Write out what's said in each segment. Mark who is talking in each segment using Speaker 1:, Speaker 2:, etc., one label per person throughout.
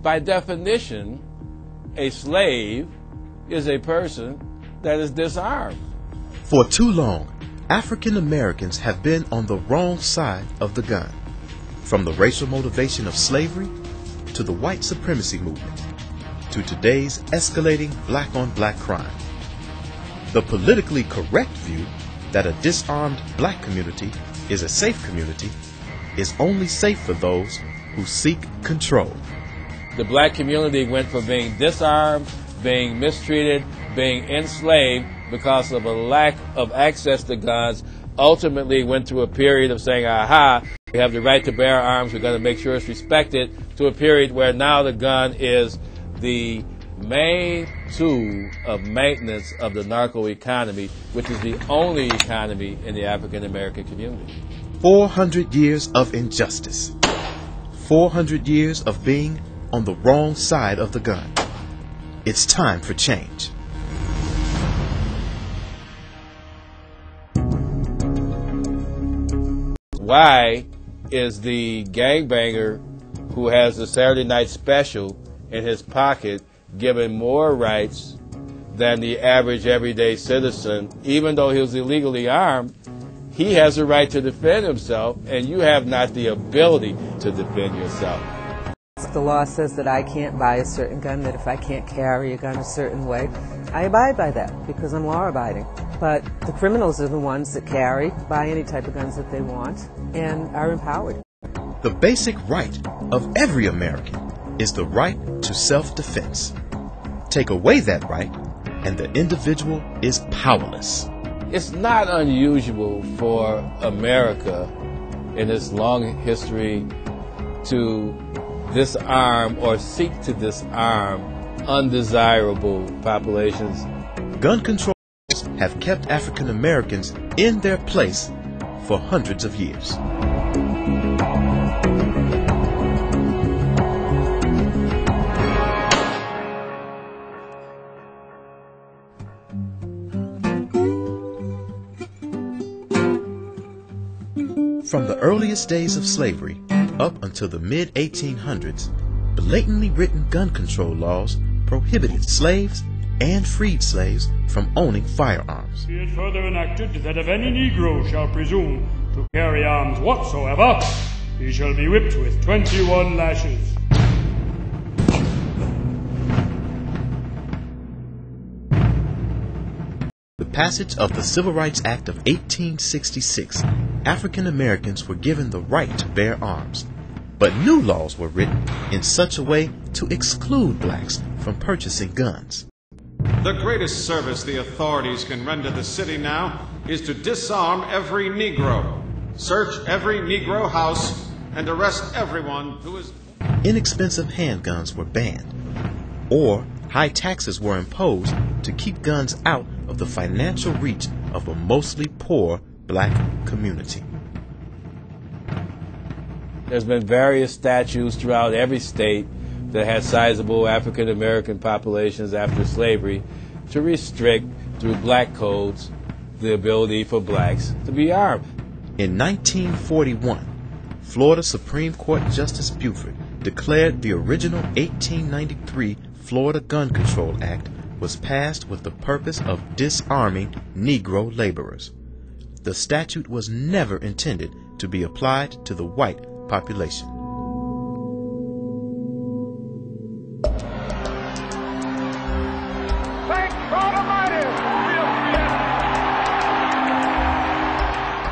Speaker 1: by definition, a slave is a person that is disarmed.
Speaker 2: For too long, African Americans have been on the wrong side of the gun. From the racial motivation of slavery to the white supremacy movement to today's escalating black-on-black crime. The politically correct view that a disarmed black community is a safe community is only safe for those who seek control.
Speaker 1: The black community went from being disarmed, being mistreated, being enslaved because of a lack of access to guns, ultimately went through a period of saying, aha, we have the right to bear arms, we're going to make sure it's respected, to a period where now the gun is the main tool of maintenance of the narco economy, which is the only economy in the African American community.
Speaker 2: 400 years of injustice. 400 years of being on the wrong side of the gun. It's time for change.
Speaker 1: Why is the gangbanger who has the Saturday night special in his pocket given more rights than the average everyday citizen? Even though he was illegally armed, he has a right to defend himself, and you have not the ability to defend yourself.
Speaker 3: The law says that I can't buy a certain gun, that if I can't carry a gun a certain way, I abide by that because I'm law-abiding. But the criminals are the ones that carry, buy any type of guns that they want, and are empowered.
Speaker 2: The basic right of every American is the right to self-defense. Take away that right, and the individual is powerless.
Speaker 1: It's not unusual for America in its long history to disarm or seek to disarm undesirable populations.
Speaker 2: Gun control laws have kept African Americans in their place for hundreds of years. From the earliest days of slavery up until the mid-1800s, blatantly written gun control laws prohibited slaves and freed slaves from owning firearms.
Speaker 4: Be it further enacted that if any Negro shall presume to carry arms whatsoever, he shall be whipped with 21 lashes.
Speaker 2: The passage of the Civil Rights Act of 1866, African Americans were given the right to bear arms, but new laws were written in such a way to exclude blacks from purchasing guns.
Speaker 5: The greatest service the authorities can render the city now is to disarm every Negro, search every Negro house, and arrest everyone who is...
Speaker 2: Inexpensive handguns were banned, or high taxes were imposed to keep guns out of the financial reach of a mostly poor black community.
Speaker 1: There's been various statutes throughout every state that had sizable African American populations after slavery to restrict, through black codes, the ability for blacks to be armed.
Speaker 2: In 1941, Florida Supreme Court Justice Buford declared the original 1893 Florida Gun Control Act was passed with the purpose of disarming Negro laborers. The statute was never intended to be applied to the white population.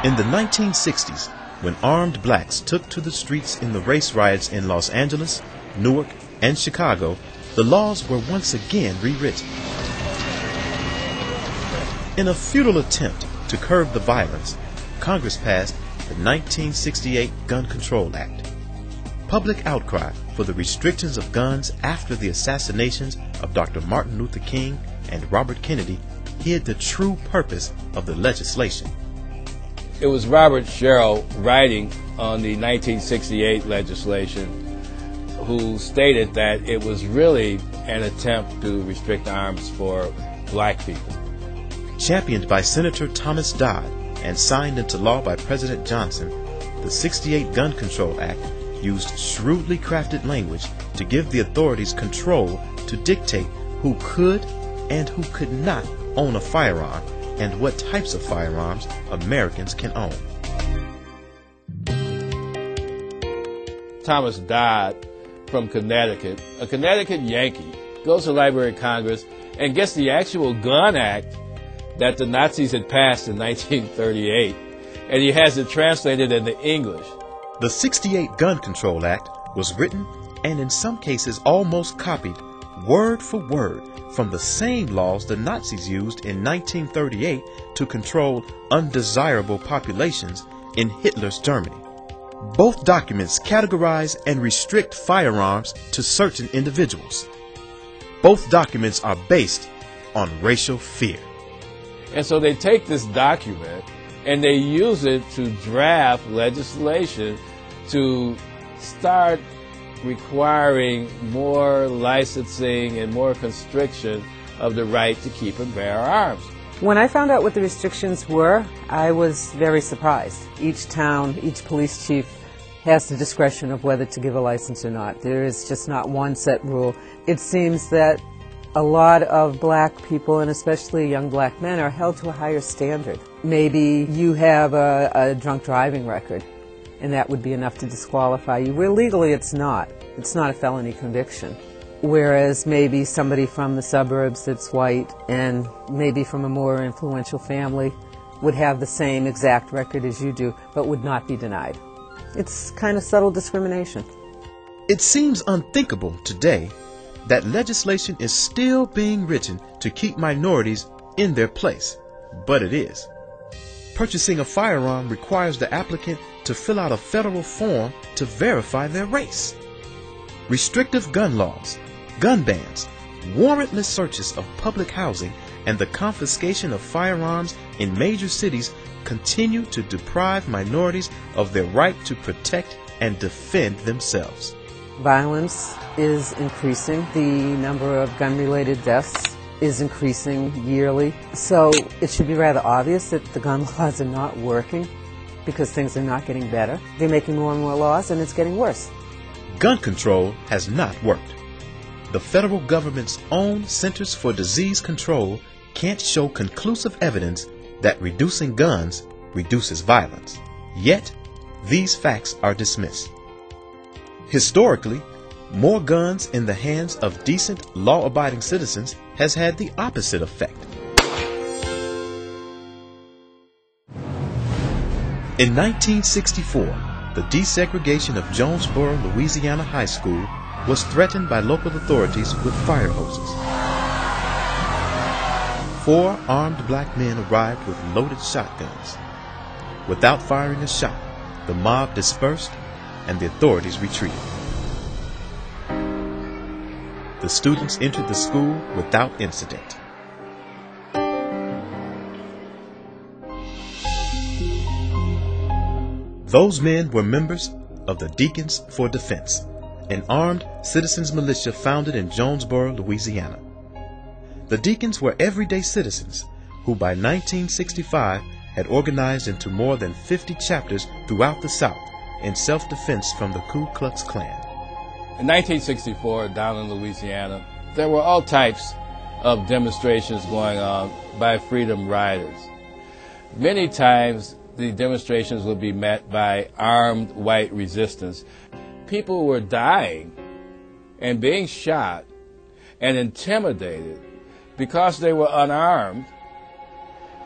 Speaker 2: In the 1960s, when armed blacks took to the streets in the race riots in Los Angeles, Newark, and Chicago, the laws were once again rewritten. In a futile attempt to curb the violence, Congress passed the 1968 Gun Control Act. Public outcry for the restrictions of guns after the assassinations of Dr. Martin Luther King and Robert Kennedy hid the true purpose of the legislation.
Speaker 1: It was Robert Sherrill writing on the 1968 legislation who stated that it was really an attempt to restrict arms for black people.
Speaker 2: Championed by Senator Thomas Dodd and signed into law by President Johnson, the 68 Gun Control Act used shrewdly crafted language to give the authorities control to dictate who could and who could not own a firearm and what types of firearms Americans can own.
Speaker 1: Thomas Dodd from Connecticut, a Connecticut Yankee, goes to the Library of Congress and gets the actual gun act that the Nazis had passed in 1938, and he has it translated into English.
Speaker 2: The 68 Gun Control Act was written and in some cases almost copied word for word from the same laws the Nazis used in 1938 to control undesirable populations in Hitler's Germany. Both documents categorize and restrict firearms to certain individuals. Both documents are based on racial fear.
Speaker 1: And so they take this document and they use it to draft legislation to start requiring more licensing and more constriction of the right to keep and bear arms.
Speaker 3: When I found out what the restrictions were, I was very surprised. Each town, each police chief has the discretion of whether to give a license or not. There is just not one set rule. It seems that a lot of black people, and especially young black men, are held to a higher standard. Maybe you have a drunk driving record, and that would be enough to disqualify you, where legally it's not. It's not a felony conviction. Whereas maybe somebody from the suburbs that's white and maybe from a more influential family would have the same exact record as you do, but would not be denied. It's kind of subtle discrimination.
Speaker 2: It seems unthinkable today that legislation is still being written to keep minorities in their place, but it is. Purchasing a firearm requires the applicant to fill out a federal form to verify their race. Restrictive gun laws, gun bans, warrantless searches of public housing, and the confiscation of firearms in major cities continue to deprive minorities of their right to protect and defend themselves.
Speaker 3: Violence is increasing. The number of gun-related deaths is increasing yearly. So it should be rather obvious that the gun laws are not working because things are not getting better. They're making more and more laws and it's getting worse.
Speaker 2: Gun control has not worked. The federal government's own Centers for Disease Control can't show conclusive evidence that reducing guns reduces violence. Yet, these facts are dismissed. Historically, more guns in the hands of decent, law-abiding citizens has had the opposite effect. In 1964, the desegregation of Jonesboro, Louisiana High School was threatened by local authorities with fire hoses. 4 armed black men arrived with loaded shotguns. Without firing a shot, the mob dispersed and the authorities retreated. The students entered the school without incident. Those men were members of the Deacons for Defense, an armed citizens militia founded in Jonesboro, Louisiana. The Deacons were everyday citizens who by 1965 had organized into more than 50 chapters throughout the South in self-defense from the Ku Klux Klan.
Speaker 1: In 1964, down in Louisiana, there were all types of demonstrations going on by freedom riders. Many times, the demonstrations would be met by armed white resistance. People were dying and being shot and intimidated because they were unarmed.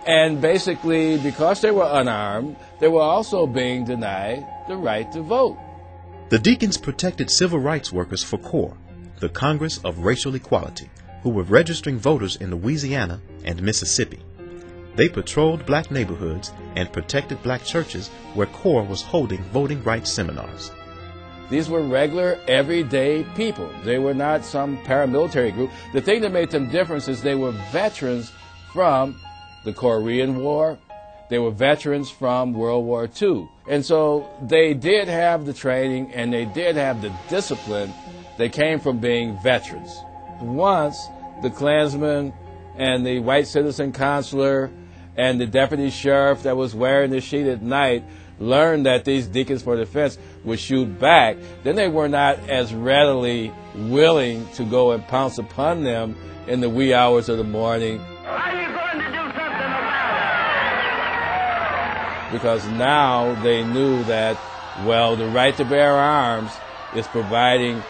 Speaker 1: And basically, because they were unarmed, they were also being denied the right to vote.
Speaker 2: The Deacons protected civil rights workers for CORE, the Congress of Racial Equality, who were registering voters in Louisiana and Mississippi. They patrolled black neighborhoods and protected black churches where CORE was holding voting rights seminars.
Speaker 1: These were regular, everyday people. They were not some paramilitary group. The thing that made them different is they were veterans from the Korean War. They were veterans from World War II. And so they did have the training and they did have the discipline that came from being veterans. Once the Klansman and the white citizen consular and the deputy sheriff that was wearing the sheet at night learned that these deacons for defense would shoot back, then they were not as readily willing to go and pounce upon them in the wee hours of the morning.
Speaker 6: Are you going to do something about it?
Speaker 1: Because now they knew that, well, the right to bear arms is providing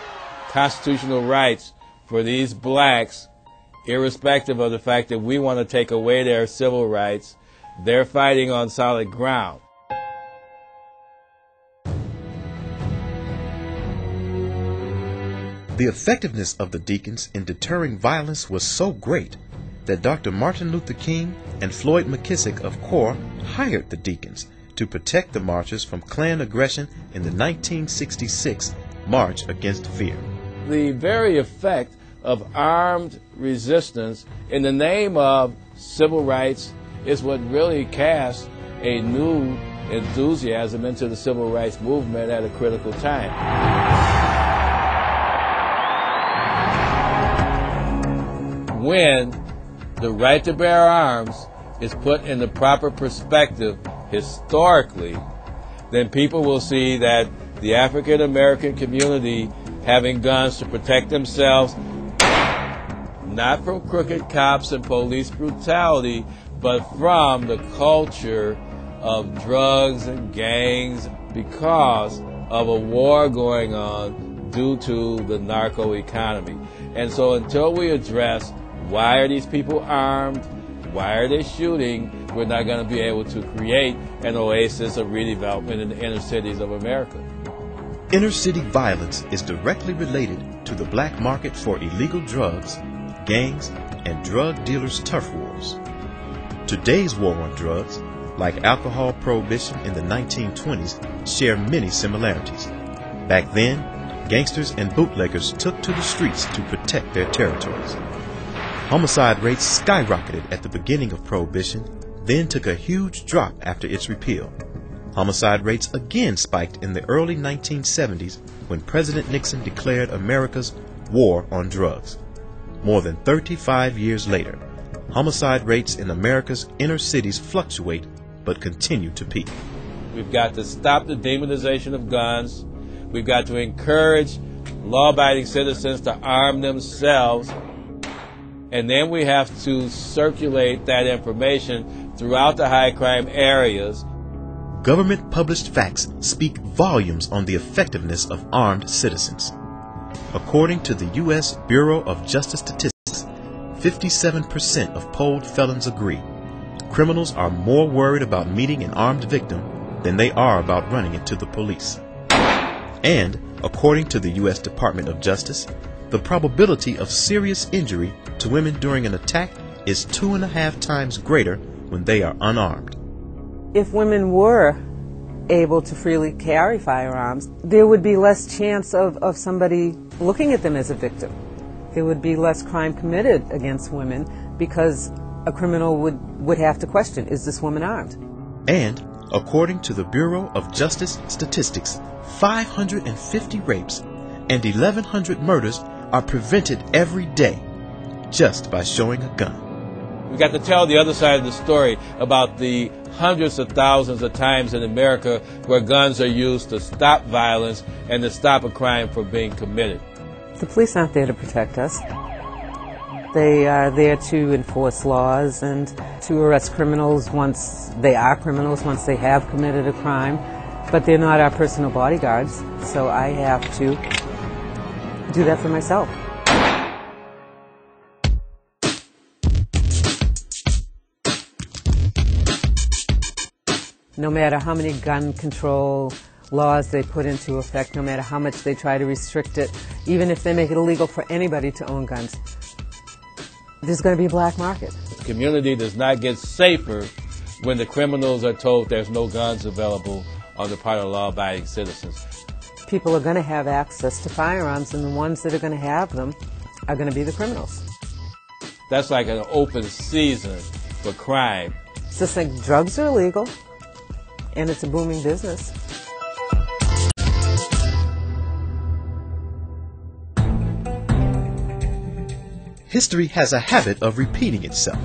Speaker 1: constitutional rights for these blacks, irrespective of the fact that we want to take away their civil rights. They're fighting on solid ground.
Speaker 2: The effectiveness of the deacons in deterring violence was so great that Dr. Martin Luther King and Floyd McKissick of CORE hired the deacons to protect the marchers from Klan aggression in the 1966 March Against Fear.
Speaker 1: The very effect of armed resistance in the name of civil rights is what really cast a new enthusiasm into the civil rights movement at a critical time. When the right to bear arms is put in the proper perspective historically, then people will see that the African American community having guns to protect themselves, not from crooked cops and police brutality, but from the culture of drugs and gangs because of a war going on due to the narco economy. And so until we address why are these people armed, why are they shooting, we're not going to be able to create an oasis of redevelopment in the inner cities of America.
Speaker 2: Inner city violence is directly related to the black market for illegal drugs, gangs, and drug dealers' turf wars. Today's war on drugs, like alcohol prohibition in the 1920s, share many similarities. Back then, gangsters and bootleggers took to the streets to protect their territories. Homicide rates skyrocketed at the beginning of Prohibition, then took a huge drop after its repeal. Homicide rates again spiked in the early 1970s when President Nixon declared America's war on drugs. More than 35 years later, homicide rates in America's inner cities fluctuate but continue to peak.
Speaker 1: We've got to stop the demonization of guns. We've got to encourage law-abiding citizens to arm themselves. And then we have to circulate that information throughout the high crime areas.
Speaker 2: Government published facts speak volumes on the effectiveness of armed citizens. According to the U.S. Bureau of Justice Statistics, 57% of polled felons agree criminals are more worried about meeting an armed victim than they are about running into the police. And, according to the U.S. Department of Justice, the probability of serious injury to women during an attack is 2.5 times greater when they are unarmed.
Speaker 3: If women were able to freely carry firearms, there would be less chance of somebody looking at them as a victim. There would be less crime committed against women because a criminal would have to question, is this woman armed?
Speaker 2: And, according to the Bureau of Justice Statistics, 550 rapes and 1,100 murders are prevented every day just by showing a gun.
Speaker 1: We've got to tell the other side of the story about the hundreds of thousands of times in America where guns are used to stop violence and to stop a crime from being committed.
Speaker 3: The police aren't there to protect us. They are there to enforce laws and to arrest criminals once they are criminals, once they have committed a crime. But they're not our personal bodyguards, so I have to do that for myself. No matter how many gun control laws they put into effect, no matter how much they try to restrict it, even if they make it illegal for anybody to own guns, there's going to be a black market.
Speaker 1: The community does not get safer when the criminals are told there's no guns available on the part of law-abiding citizens.
Speaker 3: People are going to have access to firearms, and the ones that are going to have them are going to be the criminals.
Speaker 1: That's like an open season for crime.
Speaker 3: It's just like drugs are illegal, and it's a booming business.
Speaker 2: History has a habit of repeating itself.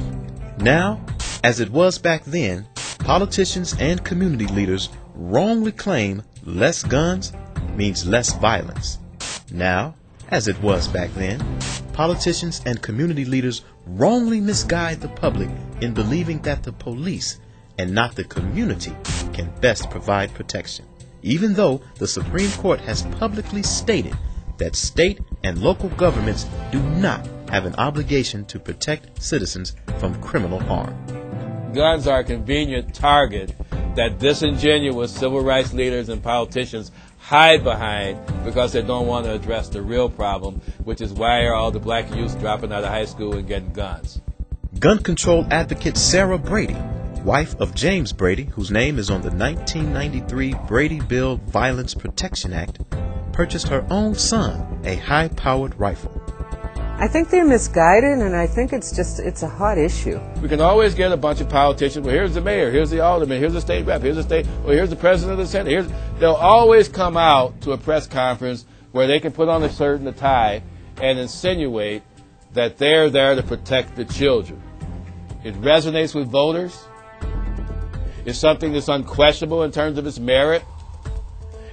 Speaker 2: Now, as it was back then, politicians and community leaders wrongly claim less guns means less violence. Now, as it was back then, politicians and community leaders wrongly misguide the public in believing that the police and not the community can best provide protection, even though the Supreme Court has publicly stated that state and local governments do not have an obligation to protect citizens from criminal harm.
Speaker 1: Guns are a convenient target that disingenuous civil rights leaders and politicians hide behind because they don't want to address the real problem, which is why are all the black youth dropping out of high school and getting guns.
Speaker 2: Gun control advocate Sarah Brady, wife of James Brady, whose name is on the 1993 Brady Bill Violence Protection Act, purchased her own son a high-powered rifle.
Speaker 3: I think they're misguided, and I think it's a hot issue.
Speaker 1: We can always get a bunch of politicians. Well, here's the mayor, here's the alderman, here's the state rep, here's the president of the Senate. They'll always come out to a press conference where they can put on a shirt and a tie and insinuate that they're there to protect the children. It resonates with voters. It's something that's unquestionable in terms of its merit.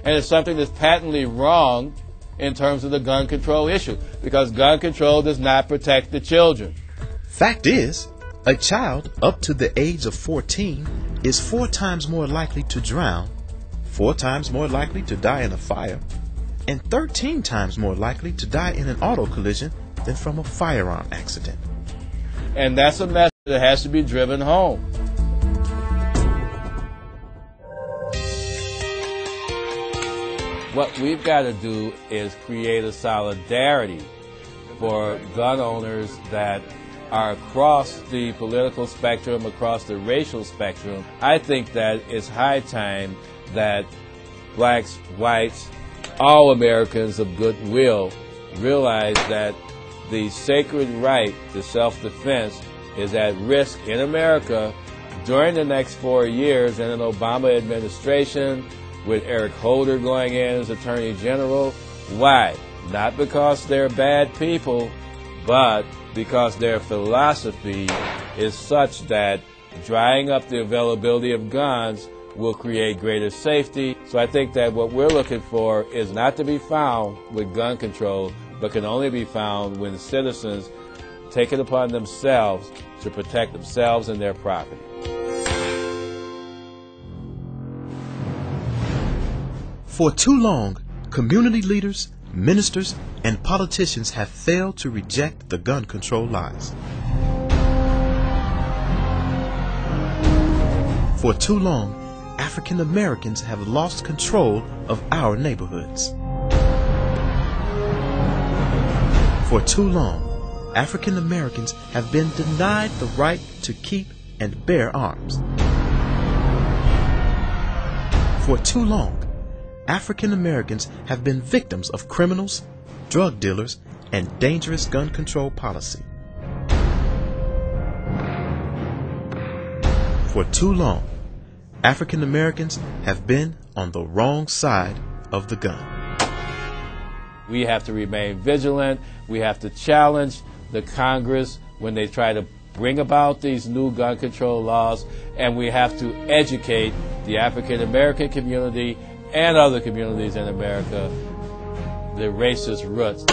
Speaker 1: And it's something that's patently wrong in terms of the gun control issue, because gun control does not protect the children.
Speaker 2: Fact is, a child up to the age of 14 is 4 times more likely to drown, 4 times more likely to die in a fire, and 13 times more likely to die in an auto collision than from a firearm accident.
Speaker 1: And that's a message that has to be driven home. What we've got to do is create a solidarity for gun owners that are across the political spectrum, across the racial spectrum. I think that it's high time that blacks, whites, all Americans of goodwill realize that the sacred right to self-defense is at risk in America during the next 4 years in an Obama administration, with Eric Holder going in as Attorney General. Why? Not because they're bad people, but because their philosophy is such that drying up the availability of guns will create greater safety. So I think that what we're looking for is not to be found with gun control, but can only be found when citizens take it upon themselves to protect themselves and their property.
Speaker 2: For too long, community leaders, ministers, and politicians have failed to reject the gun control lies. For too long, African Americans have lost control of our neighborhoods. For too long, African Americans have been denied the right to keep and bear arms. For too long, African Americans have been victims of criminals, drug dealers, and dangerous gun control policy. For too long, African Americans have been on the wrong side of the gun.
Speaker 1: We have to remain vigilant. We have to challenge the Congress when they try to bring about these new gun control laws, and we have to educate the African American community and other communities in America the racist roots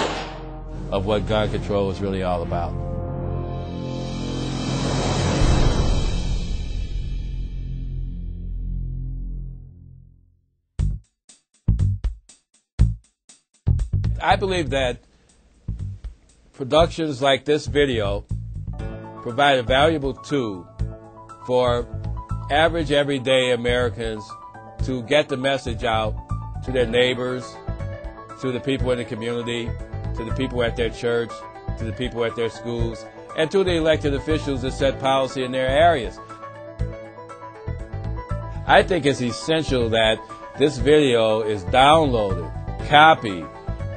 Speaker 1: of what gun control is really all about. I believe that productions like this video provide a valuable tool for average, everyday Americans to get the message out to their neighbors, to the people in the community, to the people at their church, to the people at their schools, and to the elected officials that set policy in their areas. I think it's essential that this video is downloaded, copied,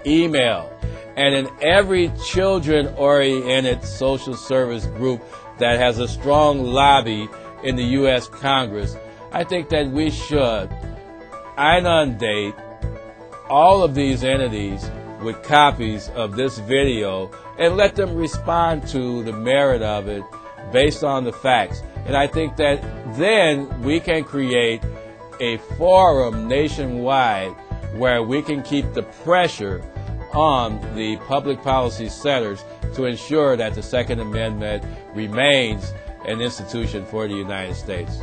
Speaker 1: emailed, and in every children-oriented social service group that has a strong lobby in the U.S. Congress, I think that we should inundate all of these entities with copies of this video and let them respond to the merit of it based on the facts. And I think that then we can create a forum nationwide where we can keep the pressure on the public policy setters to ensure that the Second Amendment remains an institution for the United States.